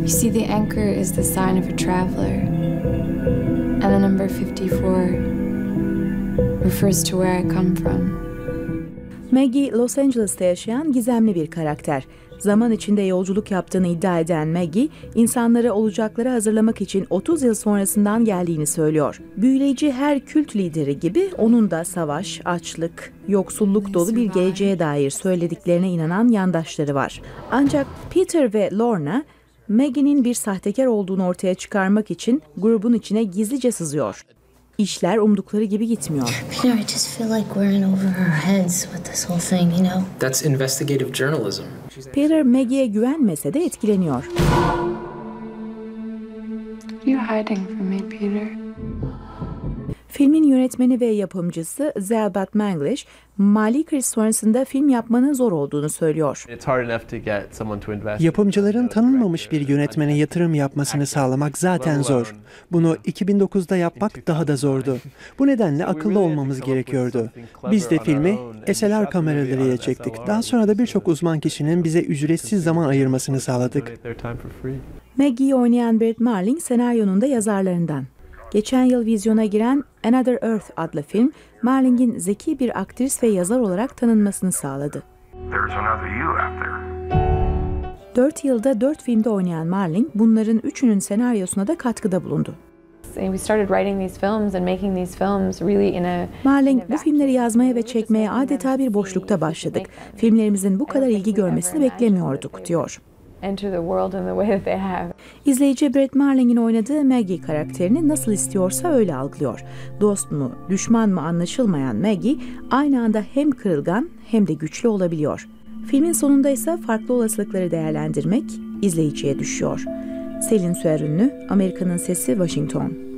You see, the anchor is the sign of a traveler, and the number 54 refers to where I come from. Maggie, Los Angeles'ta yaşayan gizemli bir karakter. Zaman içinde yolculuk yaptığını iddia eden Maggie, insanları olacaklara hazırlamak için 30 yıl sonrasından geldiğini söylüyor. Büyüleyici her kült lideri gibi onun da savaş, açlık, yoksulluk dolu bir geleceğe dair söylediklerine inanan yandaşları var. Ancak Peter ve Lorna, Maggie'nin bir sahtekar olduğunu ortaya çıkarmak için grubun içine gizlice sızıyor. İşler umdukları gibi gitmiyor. Peter, I just feel like we're in over our heads with this whole thing, you know? That's investigative journalism. Peter, Maggie'ye güvenmese de etkileniyor. What are you hiding from me, Peter? Filmin yönetmeni ve yapımcısı Zelbat Manglish, mali kriz sonrasında film yapmanın zor olduğunu söylüyor. Yapımcıların tanınmamış bir yönetmene yatırım yapmasını sağlamak zaten zor. Bunu 2009'da yapmak daha da zordu. Bu nedenle akıllı olmamız gerekiyordu. Biz de filmi SLR kameralarıyla çektik. Daha sonra da birçok uzman kişinin bize ücretsiz zaman ayırmasını sağladık. Maggie'yi oynayan Brit Marling senaryonun da yazarlarından. Geçen yıl vizyona giren Another Earth adlı film, Marling'in zeki bir aktris ve yazar olarak tanınmasını sağladı. 4 yılda 4 filmde oynayan Marling, bunların 3'ünün senaryosuna da katkıda bulundu. Marling, bu filmleri yazmaya ve çekmeye adeta bir boşlukta başladık. Filmlerimizin bu kadar ilgi görmesini beklemiyorduk, diyor. İzleyici Brit Marling'in oynadığı Maggie karakterini nasıl istiyorsa öyle algılıyor. Dost mu, düşman mı anlaşılmayan Maggie, aynı anda hem kırılgan hem de güçlü olabiliyor. Filmin sonunda ise farklı olasılıkları değerlendirmek izleyiciye düşüyor. Selin Süer Ünlü, Amerika'nın Sesi, Washington.